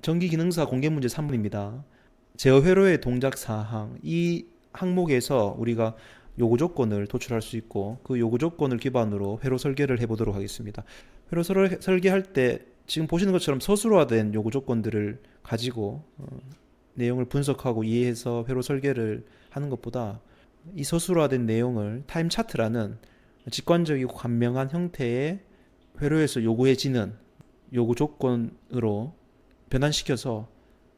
전기기능사 공개문제 3번입니다. 제어 회로의 동작 사항. 이 항목에서 우리가 요구 조건을 도출할 수 있고 그 요구 조건을 기반으로 회로 설계를 해보도록 하겠습니다. 회로 설계할 때 지금 보시는 것처럼 서술화된 요구 조건들을 가지고 내용을 분석하고 이해해서 회로 설계를 하는 것보다 이 서술화된 내용을 타임 차트라는 직관적이고 간명한 형태의 회로에서 요구해지는 요구 조건으로 변환시켜서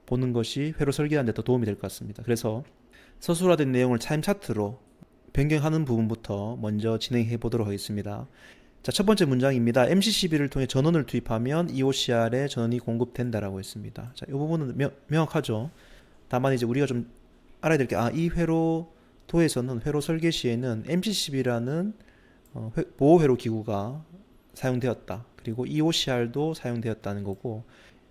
보는 것이 회로 설계하는 데 더 도움이 될 것 같습니다. 그래서 서술화된 내용을 타임 차트로 변경하는 부분부터 먼저 진행해 보도록 하겠습니다. 자, 첫 번째 문장입니다. MCCB를 통해 전원을 투입하면 EOCR에 전원이 공급된다라고 했습니다. 자, 이 부분은 명확하죠. 다만 이제 우리가 좀 알아야 될 게, 이 회로도에서는 회로 설계 시에는 MCCB라는 보호 회로 기구가 사용되었다. 그리고 EOCR도 사용되었다는 거고,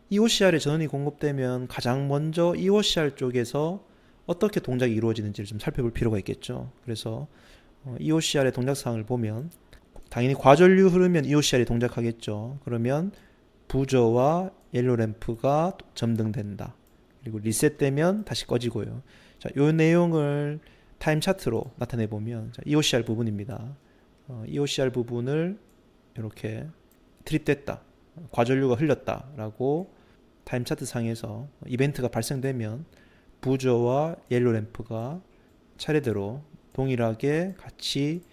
EOCR에 전원이 공급되면 가장 먼저 EOCR 쪽에서 어떻게 동작이 이루어지는지를 좀 살펴볼 필요가 있겠죠. 그래서 EOCR의 동작 사항을 보면 당연히 과전류 흐르면 EOCR이 동작하겠죠. 그러면 부저와 옐로 램프가 점등된다. 그리고 리셋되면 다시 꺼지고요. 자, 이 내용을 타임 차트로 나타내 보면 EOCR 부분입니다. EOCR 부분을 이렇게 트립됐다, 과전류가 흘렸다라고 타임 차트 상에서 이벤트가 발생되면 부저와 옐로 램프가 차례대로 동일하게 같이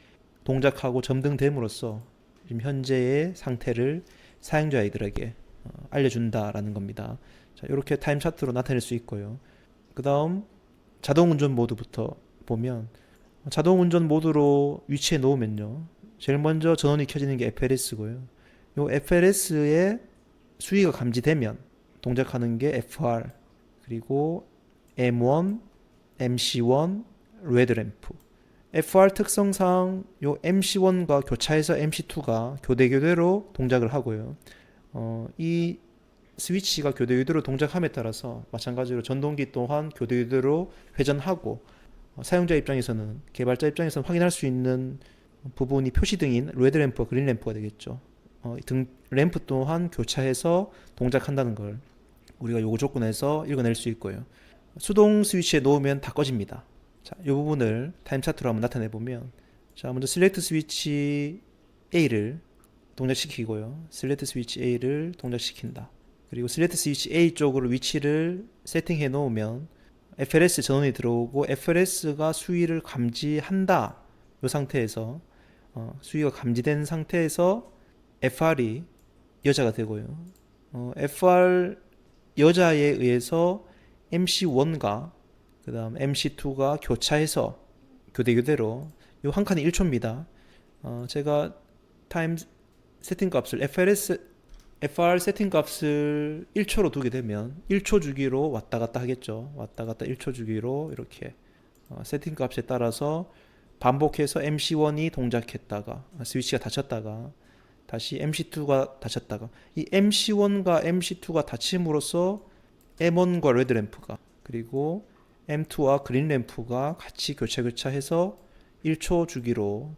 동작하고 점등됨으로써 지금 현재의 상태를 사용자들에게 알려준다라는 겁니다. 자, 이렇게 타임 차트로 나타낼 수 있고요. 그 다음 자동 운전 모드부터 보면 자동 운전 모드로 위치해 놓으면요, 제일 먼저 전원이 켜지는 게 FLS고요. 이 FLS의 수위가 감지되면 동작하는 게 FR, 그리고 M1, MC1, 레드 램프. FR 특성상 요 MC1과 교차해서 MC2가 교대교대로 동작을 하고요. 이 스위치가 교대교대로 동작함에 따라서 마찬가지로 전동기 또한 교대교대로 회전하고, 사용자 입장에서는, 개발자 입장에서는 확인할 수 있는 부분이 표시등인 레드 램프와 그린 램프가 되겠죠. 등 램프 또한 교차해서 동작한다는 걸 우리가 요구 조건에서 읽어낼 수 있고요. 수동 스위치에 놓으면 다 꺼집니다. 자, 이 부분을 타임 차트로 한번 나타내 보면, 자, 먼저 셀렉트 스위치 A를 동작시키고요. 셀렉트 스위치 A를 동작시킨다. 그리고 셀렉트 스위치 A 쪽으로 위치를 세팅해 놓으면 FLS 전원이 들어오고 FLS가 수위를 감지한다. 이 상태에서 수위가 감지된 상태에서 FR이 여자가 되고요. FR 여자에 의해서 MC1과 그 다음 MC2가 교차해서 교대교대로, 이 한 칸이 1초입니다. 제가 타임 세팅 값을 FR 세팅 값을 1초로 두게 되면 1초 주기로 왔다 갔다 하겠죠. 왔다 갔다 1초 주기로 이렇게 세팅 값에 따라서 반복해서 MC1이 동작했다가 스위치가 닫혔다가 다시 MC2가 닫혔다가, 이 MC1과 MC2가 닫힘으로써 M1과 레드 램프가, 그리고 M2와 그린 램프가 같이 교차해서 1초 주기로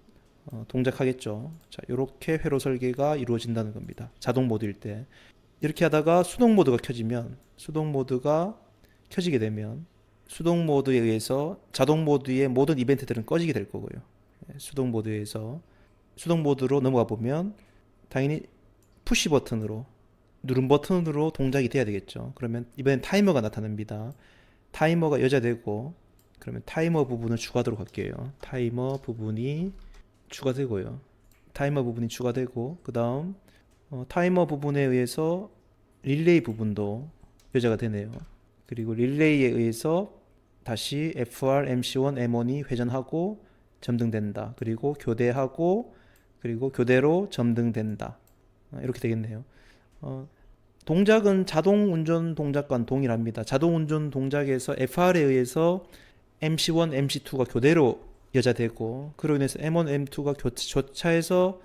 동작하겠죠. 자, 이렇게 회로 설계가 이루어진다는 겁니다. 자동 모드일 때. 이렇게 하다가 수동 모드가 켜지면, 수동 모드가 켜지게 되면 수동 모드에 의해서 자동 모드의 모든 이벤트들은 꺼지게 될 거고요. 수동 모드에서 수동 모드로 넘어가 보면 당연히 푸시 버튼으로, 누른 버튼으로 동작이 돼야 되겠죠. 그러면 이번엔 타이머가 나타납니다. 타이머가 여자되고, 그러면 타이머 부분을 추가하도록 할게요. 타이머 부분이 추가되고요. 타이머 부분이 추가되고, 그 다음 타이머 부분에 의해서 릴레이 부분도 여자가 되네요. 그리고 릴레이에 의해서 다시 FR, MC1, M1이 회전하고 점등된다. 그리고 교대하고, 그리고 교대로 점등된다. 이렇게 되겠네요. 동작은 자동 운전 동작과는 동일합니다. 자동 운전 동작에서 FR에 의해서 MC1, MC2가 교대로 여자되고, 그로 인해서 M1, M2가 교차해서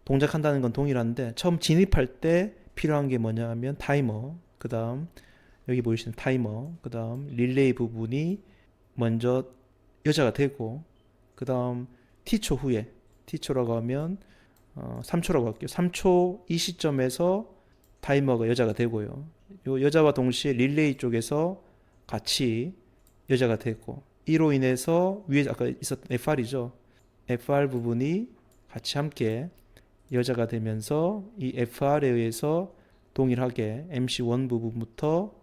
동작한다는 건 동일한데, 처음 진입할 때 필요한 게 뭐냐 하면 타이머, 그 다음 여기 보이시는 타이머, 그 다음 릴레이 부분이 먼저 여자가 되고, 그 다음 T초 후에, T초라고 하면 3초라고 할게요. 3초 이 시점에서 타이머가 여자가 되고요. 요 여자와 동시에 릴레이 쪽에서 같이 여자가 되고, 이로 인해서 위에 아까 있었던 FR이죠. FR 부분이 같이 함께 여자가 되면서 이 FR에 의해서 동일하게 MC1 부분부터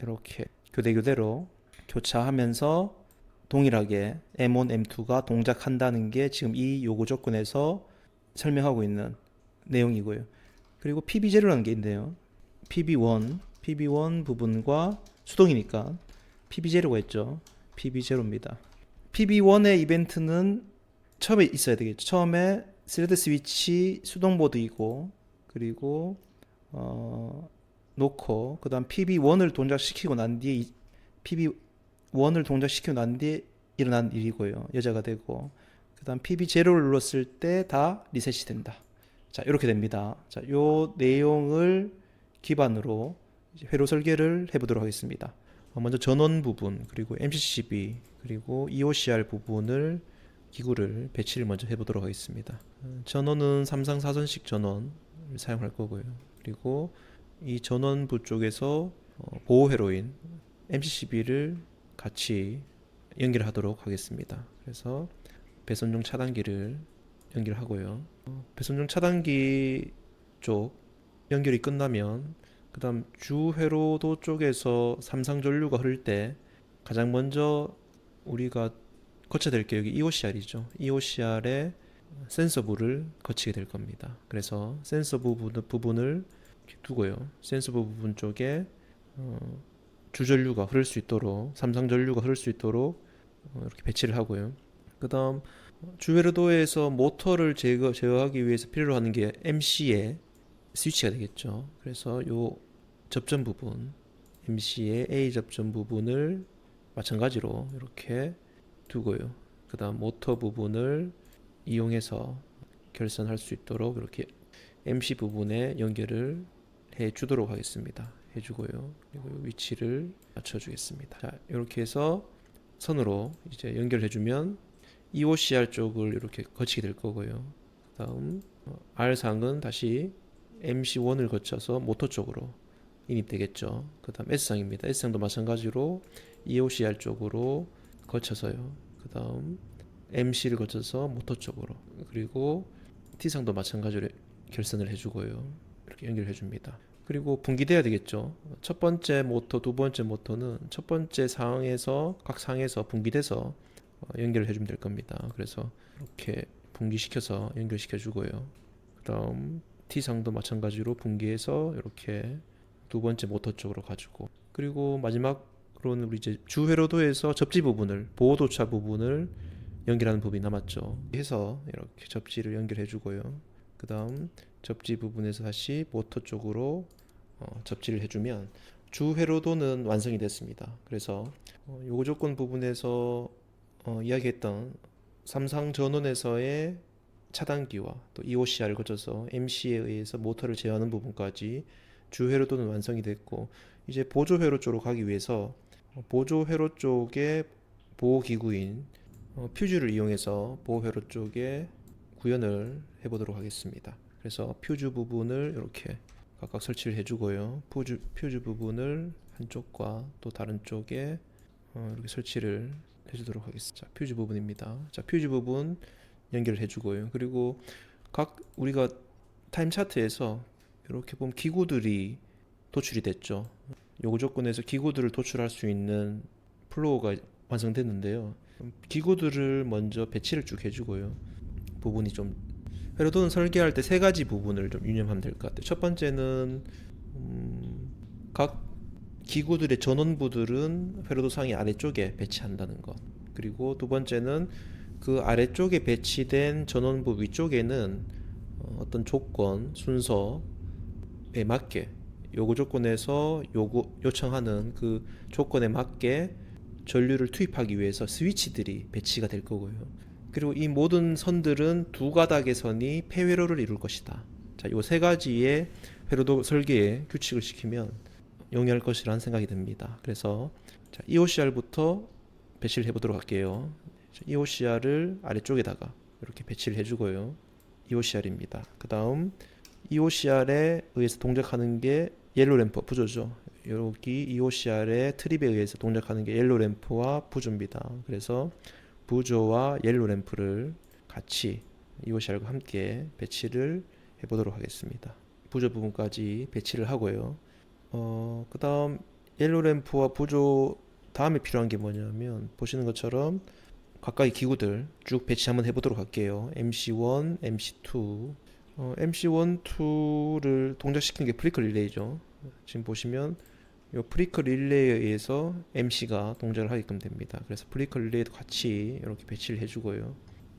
이렇게 교대로 교차하면서 동일하게 M1, M2가 동작한다는 게 지금 이 요구 조건에서 설명하고 있는 내용이고요. 그리고 PB0라는 게 있네요. PB1 부분과 수동이니까 PB0가 있죠. PB0입니다. PB1의 이벤트는 처음에 있어야 되겠죠. 처음에 스레드 스위치 수동 모드이고, 그리고 놓고 그다음 PB1을 동작시키고 난 뒤에 PB1을 동작시키고 난 뒤에 일어난 일이고요. 여자가 되고, 그다음 PB0를 눌렀을 때 다 리셋이 된다. 자, 이렇게 됩니다. 자, 요 내용을 기반으로 이제 회로 설계를 해보도록 하겠습니다. 먼저 전원 부분, 그리고 MCCB, 그리고 EOCR 부분을 기구를 배치를 먼저 해보도록 하겠습니다. 전원은 삼상 4선식 전원을 사용할 거고요. 그리고 이 전원부 쪽에서 보호 회로인 MCCB를 같이 연결하도록 하겠습니다. 그래서 배선종 차단기를 연결하고요. 배선종 차단기 쪽 연결이 끝나면 그 다음 주 회로도 쪽에서 삼상 전류가 흐를 때 가장 먼저 우리가 거쳐야 될 게 여기 EOCR이죠. EOCR의 센서부를 거치게 될 겁니다. 그래서 센서 부분을 이렇게 두고요. 센서 부분 쪽에 주전류가 흐를 수 있도록, 삼상 전류가 흐를 수 있도록 이렇게 배치를 하고요. 그 다음 주회로도에서 모터를 제어하기 위해서 필요로 하는 게 MC의 스위치가 되겠죠. 그래서 요 접점 부분, MC의 A 접점 부분을 마찬가지로 이렇게 두고요. 그 다음 모터 부분을 이용해서 결선할 수 있도록 이렇게 MC 부분에 연결을 해 주도록 하겠습니다. 해주고요. 그리고 위치를 맞춰주겠습니다. 자, 이렇게 해서 선으로 이제 연결해주면 EOCR 쪽을 이렇게 거치게 될 거고요. 그 다음 R상은 다시 MC1을 거쳐서 모터 쪽으로 인입되겠죠. 그 다음 S상입니다. S상도 마찬가지로 EOCR 쪽으로 거쳐서요. 그 다음 MC를 거쳐서 모터 쪽으로, 그리고 T상도 마찬가지로 결선을 해주고요. 이렇게 연결해 줍니다. 그리고 분기돼야 되겠죠. 첫 번째 모터, 두 번째 모터는 첫 번째 상에서 각 상에서 분기돼서 연결을 해주면 될 겁니다. 그래서 이렇게 분기시켜서 연결시켜 주고요. 그 다음 T상도 마찬가지로 분기해서 이렇게 두 번째 모터 쪽으로 가지고, 그리고 마지막으로는 우리 이제 주회로도에서 접지 부분을, 보호도차 부분을 연결하는 부분이 남았죠. 해서 이렇게 접지를 연결해 주고요. 그 다음 접지 부분에서 다시 모터 쪽으로 접지를 해주면 주회로도는 완성이 됐습니다. 그래서 요구 조건 부분에서 이야기했던 삼상 전원에서의 차단기와 또 EOCR을 거쳐서 MC에 의해서 모터를 제어하는 부분까지 주회로도는 완성이 됐고, 이제 보조회로 쪽으로 가기 위해서 보조회로 쪽에 보호기구인 퓨즈를 이용해서 보호회로 쪽에 구현을 해보도록 하겠습니다. 그래서 퓨즈 부분을 이렇게 각각 설치를 해주고요. 퓨즈 부분을 한쪽과 또 다른 쪽에 이렇게 설치를 해주도록 하겠습니다. 자, 퓨즈 부분입니다. 자, 퓨즈 부분 연결을 해주고요. 그리고 각 우리가 타임 차트에서 이렇게 보면 기구들이 도출이 됐죠. 요구 조건에서 기구들을 도출할 수 있는 플로우가 완성됐는데요. 기구들을 먼저 배치를 쭉 해주고요. 부분이 좀 회로도는 설계할 때 세 가지 부분을 좀 유념하면 될 것 같아요. 첫 번째는 각 기구들의 전원부들은 회로도 상의 아래쪽에 배치한다는 것. 그리고 두 번째는 그 아래쪽에 배치된 전원부 위쪽에는 어떤 조건, 순서에 맞게 요구 조건에서 요청하는 그 조건에 맞게 전류를 투입하기 위해서 스위치들이 배치가 될 거고요. 그리고 이 모든 선들은 두 가닥의 선이 폐회로를 이룰 것이다. 자, 요 세 가지의 회로도 설계에 규칙을 시키면 용이할 것이라는 생각이 듭니다. 그래서 자, EOCR부터 배치를 해보도록 할게요. EOCR을 아래쪽에다가 이렇게 배치를 해주고요. EOCR입니다. 그 다음 EOCR에 의해서 동작하는 게 옐로우 램프 부조죠. 여기 EOCR의 트립에 의해서 동작하는 게 옐로우 램프와 부조입니다. 그래서 부조와 옐로우 램프를 같이 EOCR과 함께 배치를 해보도록 하겠습니다. 부조 부분까지 배치를 하고요. 그 다음 옐로우 램프와 부조 다음에 필요한 게 뭐냐면 보시는 것처럼 각각의 기구들 쭉 배치 한번 해보도록 할게요. MC1, MC2. MC1, 2를 동작시키는 게 프리퀄 릴레이죠. 지금 보시면 이 프리퀄 릴레이에 의해서 MC가 동작을 하게끔 됩니다. 그래서 프리퀄 릴레이도 같이 이렇게 배치를 해주고요.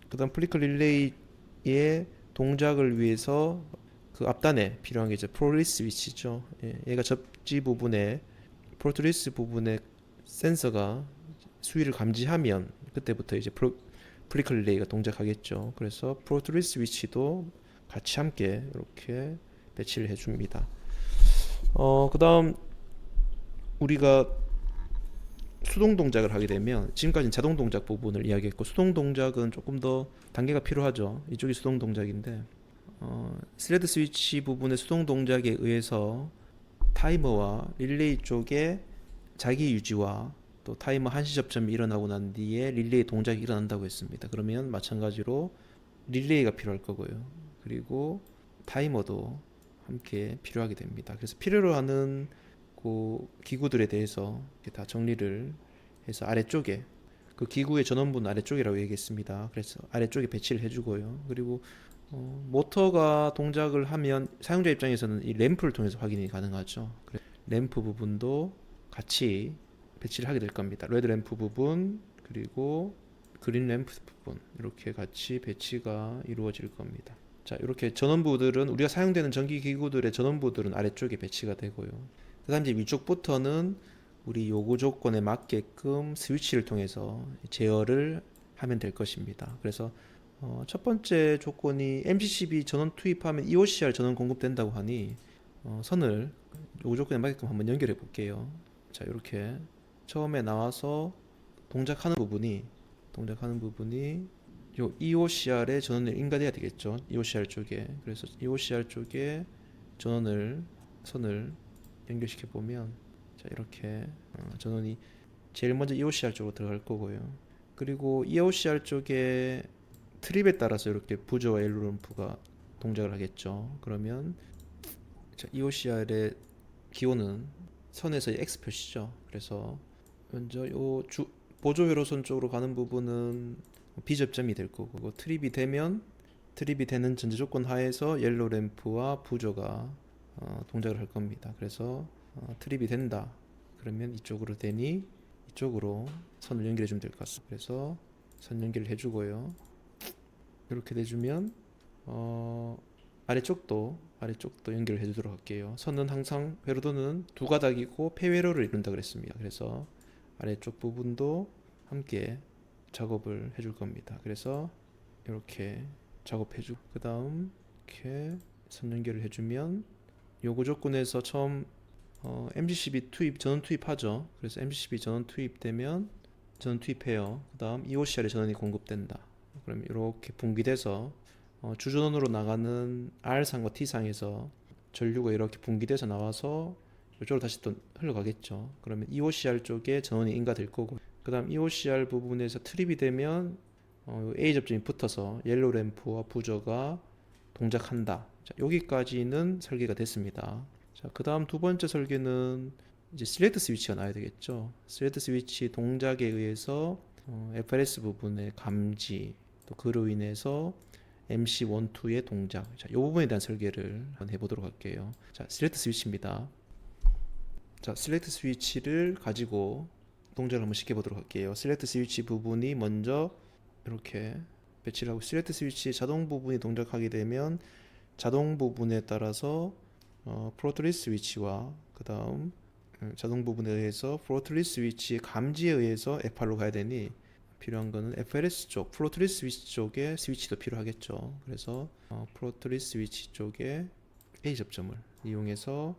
그 다음 프리퀄 릴레이의 동작을 위해서 그 앞단에 필요한 게 이제 프로리스 스위치죠. 예, 얘가 접지 부분에 프로트리스 부분에 센서가 수위를 감지하면 그때부터 이제 프리퀄 릴레이가 동작하겠죠. 그래서 프로트리스 스위치도 같이 함께 이렇게 배치를 해줍니다. 그 다음 우리가 수동 동작을 하게 되면 지금까지는 자동 동작 부분을 이야기했고 수동 동작은 조금 더 단계가 필요하죠. 이쪽이 수동 동작인데 스레드 스위치 부분의 수동 동작에 의해서 타이머와 릴레이 쪽에 자기 유지와 또 타이머 한시 접점이 일어나고 난 뒤에 릴레이 동작이 일어난다고 했습니다. 그러면 마찬가지로 릴레이가 필요할 거고요. 그리고 타이머도 함께 필요하게 됩니다. 그래서 필요로 하는 그 기구들에 대해서 다 정리를 해서 아래쪽에 그 기구의 전원부는 아래쪽이라고 얘기했습니다. 그래서 아래쪽에 배치를 해주고요. 그리고 모터가 동작을 하면 사용자 입장에서는 이 램프를 통해서 확인이 가능하죠. 램프 부분도 같이 배치를 하게 될 겁니다. 레드 램프 부분 그리고 그린 램프 부분 이렇게 같이 배치가 이루어질 겁니다. 자, 이렇게 전원부들은 우리가 사용되는 전기 기구들의 전원부들은 아래쪽에 배치가 되고요. 그다음 이제 위쪽부터는 우리 요구 조건에 맞게끔 스위치를 통해서 제어를 하면 될 것입니다. 그래서 첫 번째 조건이 MCCB 전원 투입하면 EOCR 전원 공급된다고 하니 선을 요구 조건에 맞게끔 한번 연결해 볼게요. 자, 이렇게 처음에 나와서 동작하는 부분이 요 EOCR에 전원을 인가돼야 되겠죠. EOCR 쪽에. 그래서 EOCR 쪽에 선을 연결시켜 보면 자, 이렇게 전원이 제일 먼저 EOCR 쪽으로 들어갈 거고요. 그리고 EOCR 쪽에 트립에 따라서 이렇게 부저와 옐로우 램프가 동작을 하겠죠. 그러면 자, EOCR의 기호는 선에서의 X 표시죠. 그래서 먼저 요 보조 회로선 쪽으로 가는 부분은 비접점이 될 거고 트립이 되는 전제 조건 하에서 옐로우 램프와 부조가 동작을 할 겁니다. 그래서 트립이 된다. 그러면 이쪽으로 되니 이쪽으로 선을 연결해 주면 될 것 같습니다. 그래서 선 연결을 해주고요. 이렇게 돼주면 아래쪽도 연결을 해주도록 할게요. 선은 항상 회로도는 두 가닥이고 폐회로를 이룬다 그랬습니다. 그래서 아래쪽 부분도 함께 작업을 해줄 겁니다. 그래서 이렇게 작업해주고 그 다음 이렇게 선 연결을 해주면 요구 조건에서 처음 MCCB 전원 투입하죠. 그래서 MCCB 전원 투입되면 전원 투입해요. 그 다음 EOCR에 전원이 공급된다. 그러면 이렇게 분기돼서 주전원으로 나가는 R상과 T상에서 전류가 이렇게 분기돼서 나와서 이쪽으로 다시 또 흘러가겠죠. 그러면 EOCR 쪽에 전원이 인가될 거고 그 다음 EOCR 부분에서 트립이 되면 A 접점이 붙어서 옐로우 램프와 부저가 동작한다. 자, 여기까지는 설계가 됐습니다. 자, 그 다음 두 번째 설계는 이제 슬레이트 스위치가 나와야 되겠죠. 슬레이트 스위치 동작에 의해서 FRS 부분의 감지 또 그로 인해서 MC1, 2의 동작. 자, 이 부분에 대한 설계를 한번 해보도록 할게요. 자, 슬레이트 스위치입니다. 자, 슬레이트 스위치를 가지고 동작을 한번 시켜보도록 할게요. 슬레이트 스위치 부분이 먼저 이렇게 배치를 하고 슬레이트 스위치 자동 부분이 동작하게 되면 자동 부분에 따라서 프로트리스 스위치와 그 다음 자동 부분에 의해서 프로트리스 스위치의 감지에 의해서 FR로 가야 되니 필요한 거는 FRS 쪽, 프로트리스 스위치 쪽에 스위치도 필요하겠죠. 그래서 프로트리스 스위치 쪽에 A 접점을 이용해서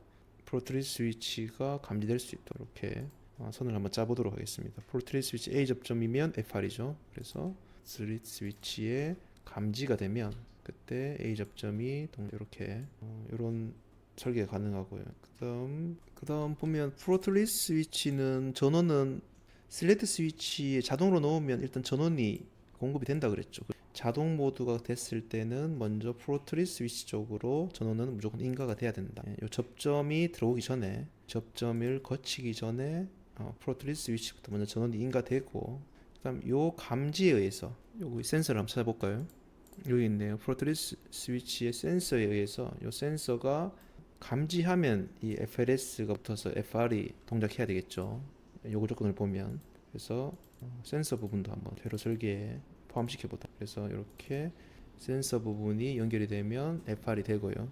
프로트리스 스위치가 감지될 수 있도록 이렇게 선을 한번 짜보도록 하겠습니다. 프로트리스 스위치 A 접점이면 FR이죠. 그래서 슬릿 스위치에 감지가 되면 그때 A 접점이 이렇게 이런 설계가 가능하고요. 그다음 보면 프로틀리스 스위치는 전원은 슬레이트 스위치에 자동으로 넣으면 일단 전원이 공급이 된다 그랬죠. 자동 모드가 됐을 때는 먼저 프로틀리스 스위치 쪽으로 전원은 무조건 인가가 돼야 된다. 요 접점이 들어오기 전에 접점을 거치기 전에 프로틀리스 스위치부터 먼저 전원이 인가되고 그다음 요 감지에 의해서 요거 센서를 한번 찾아볼까요? 여기 있네요. 프로틀리스 스위치의 센서에 의해서 요 센서가 감지하면 이 FLS가 붙어서 FR이 동작해야 되겠죠. 요구 조건을 보면 그래서 센서 부분도 한번 회로 설계에 포함시켜 보다. 그래서 이렇게 센서 부분이 연결이 되면 FR이 되고요.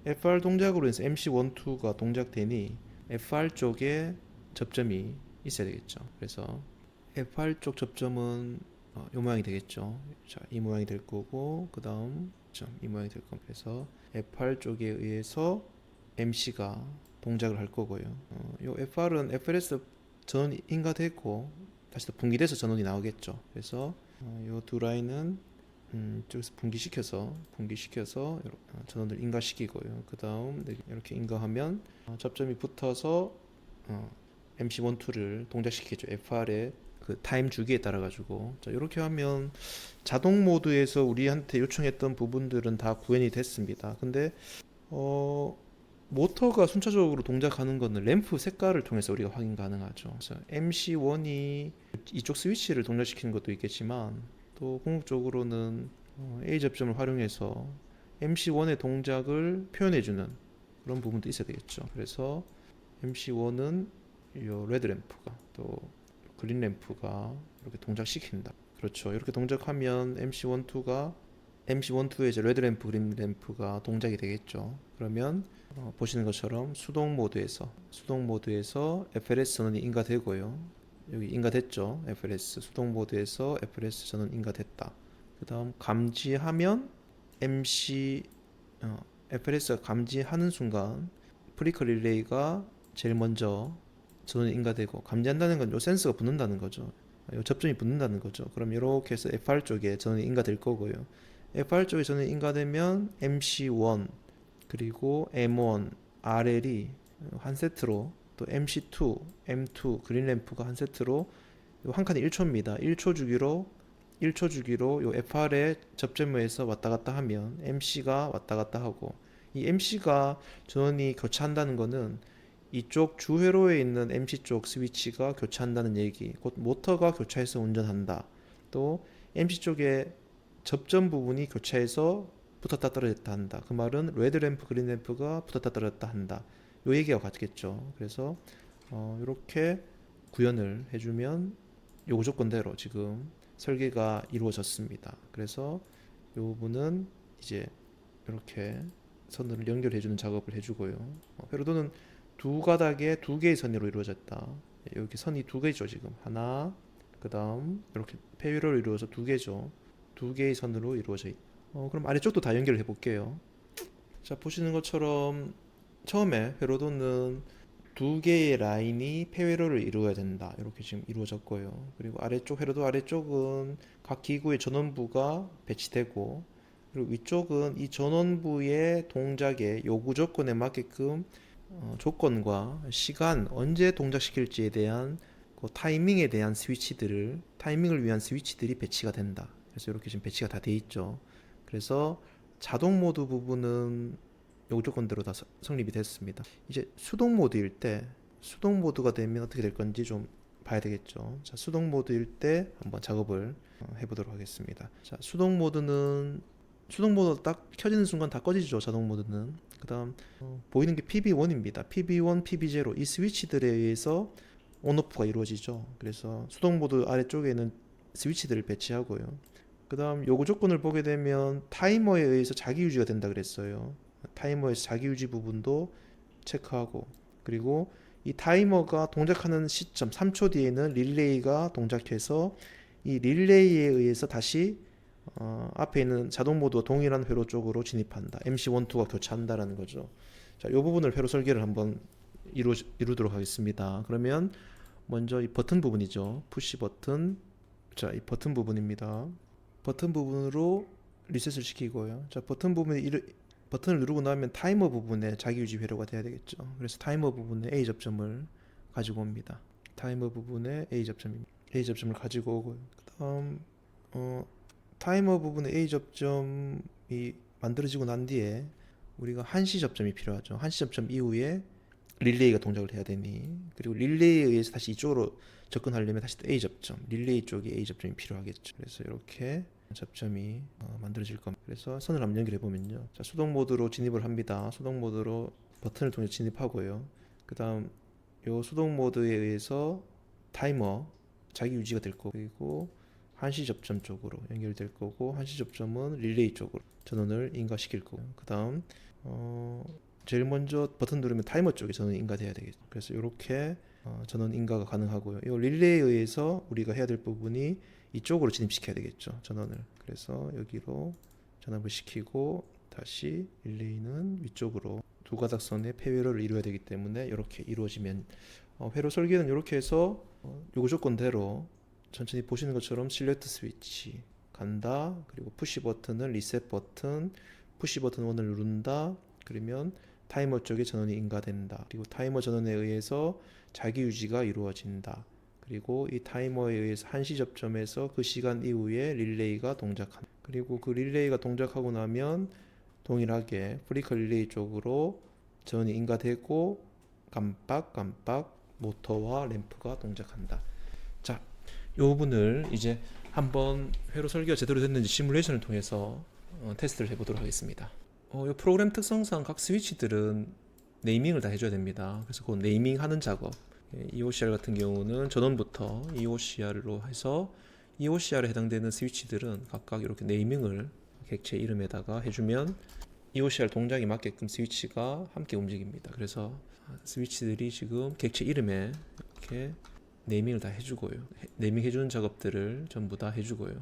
FR 동작으로 해서 MC1, 2가 동작되니 FR 쪽에 접점이 있어야 되겠죠. 그래서 FR 쪽 접점은 이 모양이 되겠죠. 자, 이 모양이 될 거고 그 다음 이 모양이 될 겁니다. 그래서 FR 쪽에 의해서 MC가 동작을 할 거고요. 요 FR은 FLS 전원이 인가되고 다시 또 분기돼서 전원이 나오겠죠. 그래서 요 두 라인은 쪽에서 분기시켜서 전원을 인가시키고요. 그 다음 이렇게 인가하면 접점이 붙어서 MC1, 2를 동작시키죠. FR의 그 타임 주기에 따라 가지고 자 이렇게 하면 자동 모드에서 우리한테 요청했던 부분들은 다 구현이 됐습니다. 근데 모터가 순차적으로 동작하는 거는 램프 색깔을 통해서 우리가 확인 가능하죠. 그래서 MC1이 이쪽 스위치를 동작시키는 것도 있겠지만 또 궁극적으로는 A 접점을 활용해서 MC1의 동작을 표현해주는 그런 부분도 있어야 되겠죠. 그래서 MC1은 이 레드 램프가 또 그린 램프가 이렇게 동작시킨다. 그렇죠. 이렇게 동작하면 MC1, 2가 MC1, 2의 이제 레드 램프, 그린 램프가 동작이 되겠죠. 그러면 보시는 것처럼 수동 모드에서 FLS 전원이 인가되고요. 여기 인가됐죠. FLS 수동 모드에서 FLS 전원 인가됐다. 그 다음 감지하면 MC FLS가 감지하는 순간 프리퀄 릴레이가 제일 먼저 전원이 인가되고 감지한다는 건 요 센서가 붙는다는 거죠. 요 접점이 붙는다는 거죠. 그럼 이렇게 해서 FR 쪽에 전원이 인가될 거고요. FR 쪽에 전원이 인가되면 MC1 그리고 M1, RL이 한 세트로 또 MC2, M2 그린 램프가 한 세트로 한 칸이 1초입니다. 1초 주기로 요 FR의 접점에서 왔다 갔다 하면 MC가 왔다 갔다 하고 이 MC가 전원이 교차한다는 거는 이쪽 주회로에 있는 MC 쪽 스위치가 교차한다는 얘기, 곧 모터가 교차해서 운전한다. 또 MC 쪽에 접점 부분이 교차해서 붙었다 떨어졌다 한다. 그 말은 레드 램프, 그린 램프가 붙었다 떨어졌다 한다. 요 얘기가 같겠죠. 그래서 이렇게 구현을 해주면 요구 조건대로 지금 설계가 이루어졌습니다. 그래서 이 부분은 이제 이렇게 선을 연결해주는 작업을 해주고요. 회로도는 두 가닥에 두 개의 선으로 이루어졌다. 여기 선이 두 개죠 지금 하나, 그 다음 이렇게 폐회로로 이루어서 두 개죠. 두 개의 선으로 이루어져 있다. 그럼 아래쪽도 다 연결해 볼게요. 자 보시는 것처럼 처음에 회로도는 두 개의 라인이 폐회로를 이루어야 된다. 이렇게 지금 이루어졌고요. 그리고 아래쪽 회로도 아래쪽은 각 기구의 전원부가 배치되고 그리고 위쪽은 이 전원부의 동작의 요구 조건에 맞게끔 조건과 시간 언제 동작시킬지에 대한 그 타이밍에 대한 타이밍을 위한 스위치들이 배치가 된다. 그래서 이렇게 지금 배치가 다 돼 있죠. 그래서 자동 모드 부분은 요구 조건대로 다 성립이 됐습니다. 이제 수동 모드가 되면 어떻게 될 건지 좀 봐야 되겠죠. 자, 수동 모드일 때 한번 작업을 해보도록 하겠습니다. 자, 수동 모드 딱 켜지는 순간 다 꺼지죠. 자동 모드는. 그 다음 보이는 게 PB1입니다. PB1, PB0 이 스위치들에 의해서 온오프가 이루어지죠. 그래서 수동 모드 아래쪽에는 스위치들을 배치하고요. 그 다음 요구 조건을 보게 되면 타이머에 의해서 자기 유지가 된다 그랬어요. 타이머에서 자기 유지 부분도 체크하고 그리고 이 타이머가 동작하는 시점 3초 뒤에는 릴레이가 동작해서 이 릴레이에 의해서 다시 앞에 있는 자동 모드와 동일한 회로 쪽으로 진입한다. MC1, 2가 교차한다라는 거죠. 자, 이 부분을 회로 설계를 한번 이루도록 하겠습니다. 그러면 먼저 이 버튼 부분이죠. 푸시 버튼. 자, 이 버튼 부분입니다. 버튼 부분으로 리셋을 시키고요. 자, 버튼 부분이 버튼을 누르고 나면 타이머 부분에 자기유지 회로가 돼야 되겠죠. 그래서 타이머 부분에 A 접점을 가지고 옵니다. 타이머 부분에 A 접점입니다. A 접점을 가지고 오고 그다음 타이머 부분에 A 접점이 만들어지고 난 뒤에 우리가 한시 접점이 필요하죠. 한시 접점 이후에 릴레이가 동작을 해야 되니, 그리고 릴레이에 의해서 다시 이쪽으로 접근하려면 다시 또 A 접점, 릴레이 쪽에 A 접점이 필요하겠죠. 그래서 이렇게 접점이 만들어질 겁니다. 그래서 선을 한번 연결해 보면요. 자, 수동 모드로 진입을 합니다. 수동 모드로 버튼을 통해 진입하고요. 그 다음 요 수동 모드에 의해서 타이머 자기 유지가 될 거고, 그리고 한시 접점 쪽으로 연결될 거고, 한시 접점은 릴레이 쪽으로 전원을 인가시킬 거고, 그 다음 제일 먼저 버튼 누르면 타이머 쪽에 전원 인가돼야 되겠죠. 그래서 이렇게 전원 인가가 가능하고요. 이 릴레이에 의해서 우리가 해야 될 부분이 이쪽으로 진입시켜야 되겠죠, 전원을. 그래서 여기로 전압을 시키고 다시 릴레이는 위쪽으로 두 가닥선의 폐회로를 이루어야 되기 때문에 이렇게 이루어지면 회로 설계는 이렇게 해서 요구 조건대로 천천히 보시는 것처럼 실렉트 스위치 간다. 그리고 푸시 버튼은 리셋 버튼, 푸시 버튼 1을 누른다. 그러면 타이머 쪽에 전원이 인가된다. 그리고 타이머 전원에 의해서 자기 유지가 이루어진다. 그리고 이 타이머에 의해서 한시 접점에서 그 시간 이후에 릴레이가 동작한다. 그리고 그 릴레이가 동작하고 나면 동일하게 프리커 릴레이 쪽으로 전원이 인가되고 깜빡깜빡 모터와 램프가 동작한다. 자, 이 부분을 이제 한번 회로 설계가 제대로 됐는지 시뮬레이션을 통해서 테스트를 해보도록 하겠습니다. 이 프로그램 특성상 각 스위치들은 네이밍을 다 해줘야 됩니다. 그래서 그 네이밍 하는 작업, EOCR 같은 경우는 전원부터 EOCR로 해서 EOCR에 해당되는 스위치들은 각각 이렇게 네이밍을 객체 이름에다가 해주면 EOCR 동작에 맞게끔 스위치가 함께 움직입니다. 그래서 스위치들이 지금 객체 이름에 이렇게 네이밍을 다 해주고요. 네이밍 해주는 작업들을 전부 다 해주고요.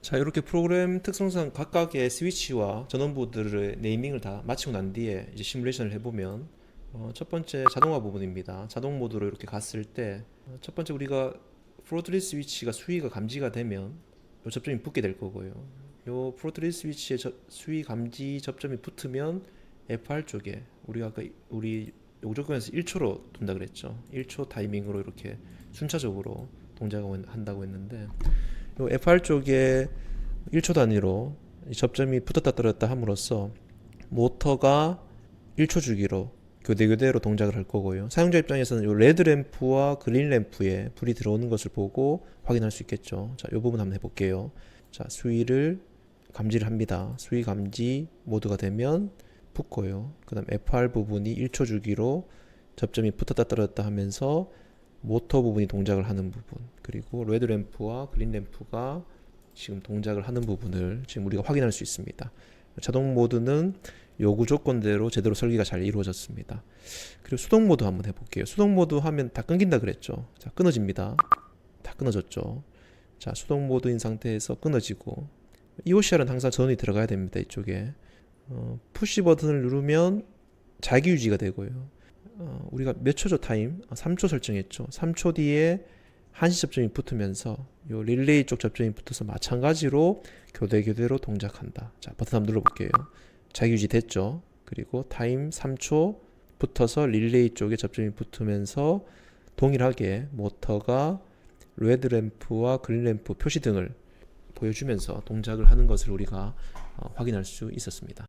자, 이렇게 프로그램 특성상 각각의 스위치와 전원부들의 네이밍을 다 마치고 난 뒤에 이제 시뮬레이션을 해보면 첫 번째 자동화 부분입니다. 자동 모드로 이렇게 갔을 때 첫 번째 우리가 프로트리 스위치가 수위가 감지가 되면 이 접점이 붙게 될 거고요. 이 프로트리 스위치의 수위 감지 접점이 붙으면 FR 쪽에 우리가 아까 우리 요구 조건에서 1초로 돈다 그랬죠. 1초 타이밍으로 이렇게 순차적으로 동작을 한다고 했는데, 요 FR 쪽에 1초 단위로 접점이 붙었다 떨어졌다 함으로써 모터가 1초 주기로 교대로 동작을 할 거고요. 사용자 입장에서는 요 레드 램프와 그린 램프에 불이 들어오는 것을 보고 확인할 수 있겠죠. 자, 이 부분 한번 해볼게요. 자, 수위를 감지를 합니다. 수위 감지 모드가 되면 붙고요. 그 다음 FR 부분이 1초 주기로 접점이 붙었다 떨어졌다 하면서 모터 부분이 동작을 하는 부분, 그리고 레드 램프와 그린 램프가 지금 동작을 하는 부분을 지금 우리가 확인할 수 있습니다. 자동 모드는 요구 조건대로 제대로 설계가 잘 이루어졌습니다. 그리고 수동 모드 한번 해볼게요. 수동 모드 하면 다 끊긴다 그랬죠. 자, 끊어집니다. 다 끊어졌죠. 자, 수동 모드인 상태에서 끊어지고, EOCR은 항상 전원이 들어가야 됩니다. 이쪽에 푸시 버튼을 누르면 자기 유지가 되고요. 우리가 몇 초죠 타임? 3초 설정했죠. 3초 뒤에 한시 접점이 붙으면서 요 릴레이 쪽 접점이 붙어서 마찬가지로 교대로 동작한다. 자, 버튼 한번 눌러볼게요. 자기 유지 됐죠. 그리고 타임 3초 붙어서 릴레이 쪽에 접점이 붙으면서 동일하게 모터가 레드 램프와 그린 램프 표시 등을 보여주면서 동작을 하는 것을 우리가 확인할 수 있었습니다.